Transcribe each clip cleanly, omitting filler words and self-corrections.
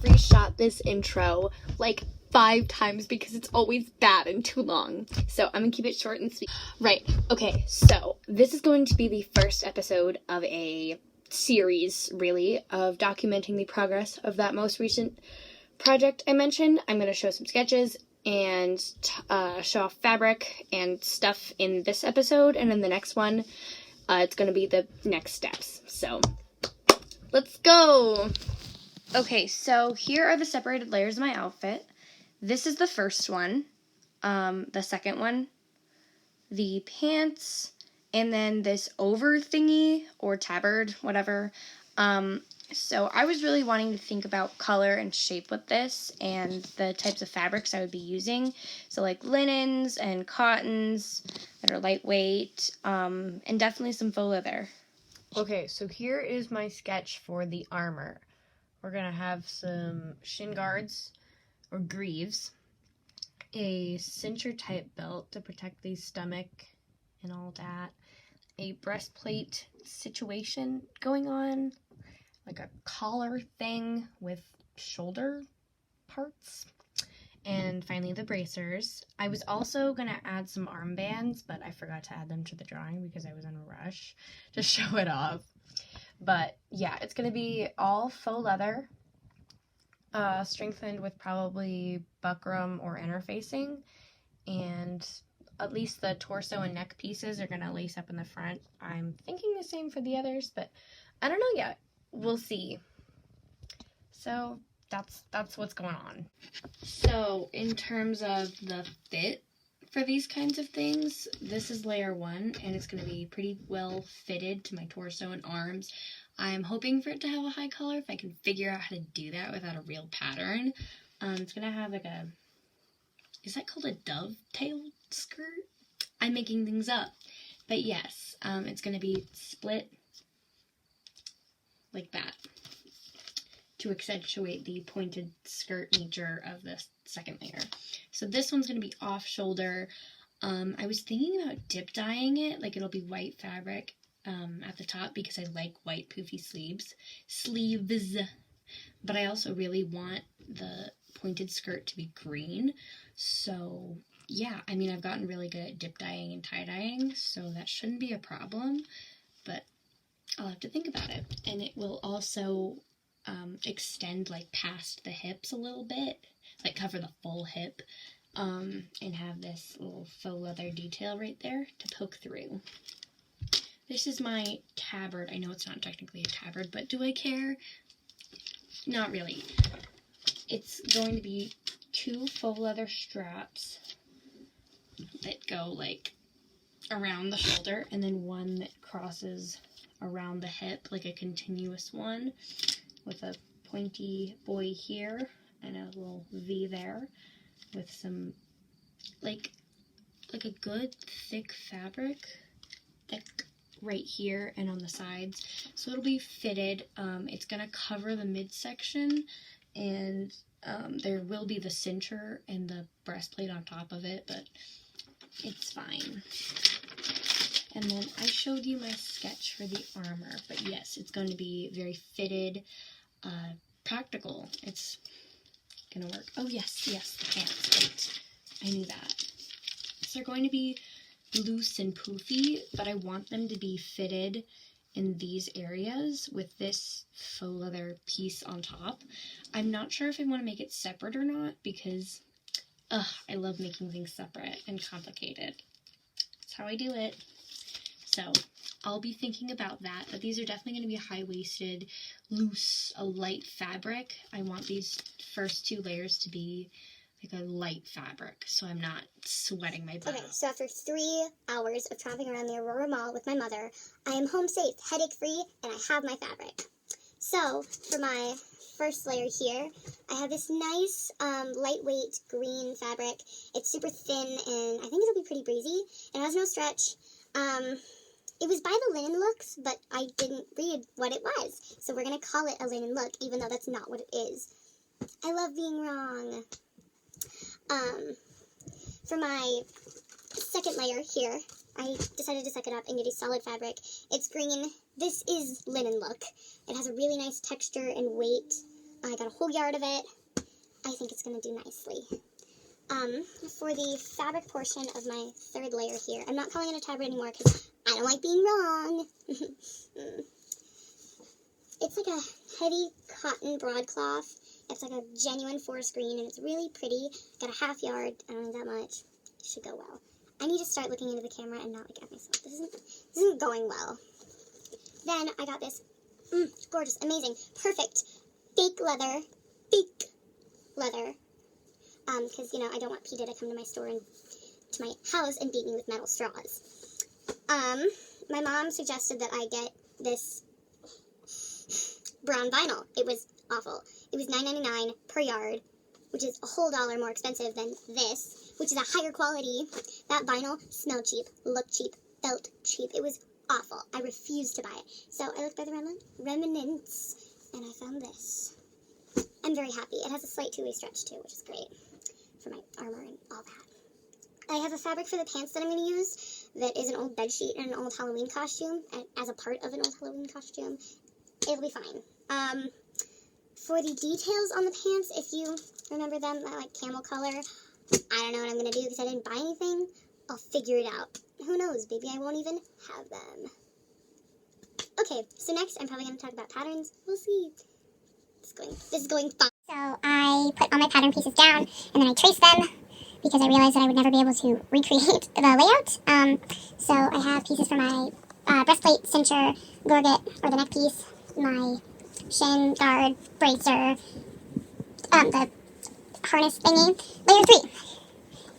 reshot this intro like 5 times because it's always bad and too long. So I'm gonna keep it short and sweet. Right, okay, so this is going to be the first episode of a series, really, of documenting the progress of that most recent project I mentioned. I'm gonna show some sketches and show off fabric and stuff in this episode, and in the next one, it's gonna be the next steps. So, let's go! Okay, so here are the separated layers of my outfit. This is the first one, the second one, the pants, and then this over thingy, or tabard, whatever. So I was really wanting to think about color and shape with this, and the types of fabrics I would be using. So like linens and cottons that are lightweight, and definitely some faux leather. Okay, so here is my sketch for the armor. We're going to have some shin guards, or greaves, a cincher type belt to protect the stomach and all that, a breastplate situation going on, like a collar thing with shoulder parts, and finally the bracers. I was also going to add some armbands, but I forgot to add them to the drawing because I was in a rush to show it off. But yeah, it's going to be all faux leather, strengthened with probably buckram or interfacing, and at least the torso and neck pieces are going to lace up in the front. I'm thinking the same for the others, but I don't know yet. We'll see. So that's what's going on. So in terms of the fit for these kinds of things, this is layer 1, and it's going to be pretty well fitted to my torso and arms. I'm hoping for it to have a high collar if I can figure out how to do that without a real pattern. It's going to have like a, is that called a dovetail skirt? I'm making things up. But yes, it's going to be split like that to accentuate the pointed skirt nature of the second layer. So this one's going to be off shoulder. I was thinking about dip dyeing it, like it'll be white fabric at the top because I like white poofy sleeves, but I also really want the pointed skirt to be green. So yeah, I mean, I've gotten really good at dip dyeing and tie dyeing, so that shouldn't be a problem, but I'll have to think about it. And it will also extend like past the hips a little bit, like cover the full hip, and have this little faux leather detail right there to poke through. This is my tabard. I know it's not technically a tabard, but do I care? Not really. It's going to be 2 faux leather straps that go like around the shoulder, and then one that crosses around the hip, like a continuous one, with a pointy boy here and a little V there, with some like a good thick fabric, thick right here and on the sides. So it'll be fitted. It's gonna cover the midsection, and there will be the cincher and the breastplate on top of it, but it's fine. And then I showed you my sketch for the armor, but yes, it's going to be very fitted, practical. It's gonna work. Oh yes, the pants, right. I knew that. So they're going to be loose and poofy, but I want them to be fitted in these areas with this faux leather piece on top. I'm not sure if I want to make it separate or not, because I love making things separate and complicated. That's how I do it. So I'll be thinking about that, but these are definitely going to be high-waisted, loose, a light fabric. I want these first 2 layers to be like a light fabric, so I'm not sweating my butt. Okay, so after 3 hours of tromping around the Aurora Mall with my mother, I am home safe, headache-free, and I have my fabric. So, for my first layer here, I have this nice, lightweight green fabric. It's super thin, and I think it'll be pretty breezy. It has no stretch. It was by the linen looks, but I didn't read what it was. So we're going to call it a linen look, even though that's not what it is. I love being wrong. For my second layer here, I decided to suck it up and get a solid fabric. It's green. This is linen look. It has a really nice texture and weight. I got a whole yard of it. I think it's going to do nicely. For the fabric portion of my third layer here, I'm not calling it a tabard anymore because I don't like being wrong. It's like a heavy cotton broadcloth. It's like a genuine forest green, and it's really pretty. Got a half yard. I don't need that much. It should go well. I need to start looking into the camera and not look at myself. This isn't going well. Then I got this gorgeous, amazing, perfect fake leather. Because, you know, I don't want PETA to come to my store and to my house and beat me with metal straws. My mom suggested that I get this brown vinyl. It was awful. It was $9.99 per yard, which is a whole $1 more expensive than this, which is a higher quality. That vinyl smelled cheap, looked cheap, felt cheap. It was awful. I refused to buy it. So I looked by the remnants, and I found this. I'm very happy. It has a slight two-way stretch, too, which is great for my armor and all that. I have a fabric for the pants that I'm going to use that is an old bedsheet and an old Halloween costume, and as a part of an old Halloween costume. It'll be fine. For the details on the pants, if you remember them, that like camel color, I don't know what I'm going to do because I didn't buy anything. I'll figure it out. Who knows? Maybe I won't even have them. Okay, so next I'm probably going to talk about patterns. We'll see. This is going fun. So I put all my pattern pieces down, and then I traced them because I realized that I would never be able to recreate the layout. So I have pieces for my breastplate, cincher, gorget, or the neck piece, my shin guard, bracer, the harness thingy, layer 3.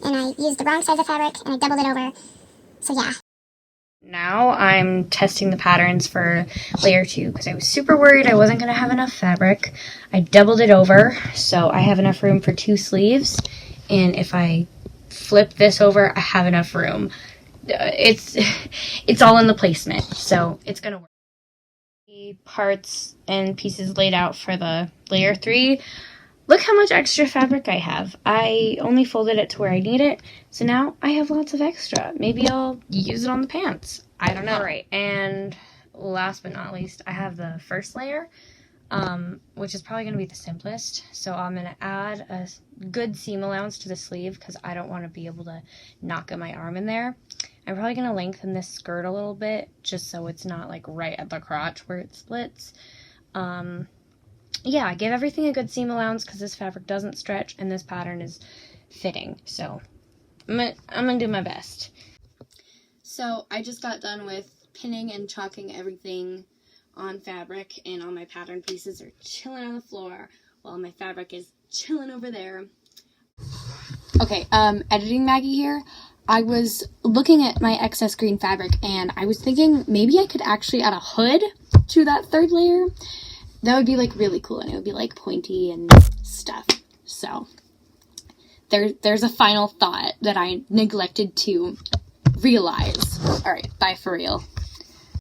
And I used the wrong size of fabric, and I doubled it over. So yeah. Now I'm testing the patterns for layer 2 because I was super worried I wasn't going to have enough fabric. I doubled it over so I have enough room for 2 sleeves, and if I flip this over I have enough room. It's all in the placement, so it's going to work. The parts and pieces laid out for the layer 3. Look how much extra fabric I have. I only folded it to where I need it, so now I have lots of extra. Maybe I'll use it on the pants. I don't know. Alright, and last but not least, I have the first layer, which is probably going to be the simplest. So I'm going to add a good seam allowance to the sleeve because I don't want to be able to not get my arm in there. I'm probably going to lengthen this skirt a little bit just so it's not like right at the crotch where it splits. Yeah, give everything a good seam allowance because this fabric doesn't stretch and this pattern is fitting. So I'm gonna do my best. So I just got done with pinning and chalking everything on fabric, and all my pattern pieces are chilling on the floor while my fabric is chilling over there. Okay, editing Maggie here. I was looking at my excess green fabric and I was thinking maybe I could actually add a hood to that third layer. That would be like really cool, and it would be like pointy and stuff. So there's a final thought that I neglected to realize. All right, bye for real.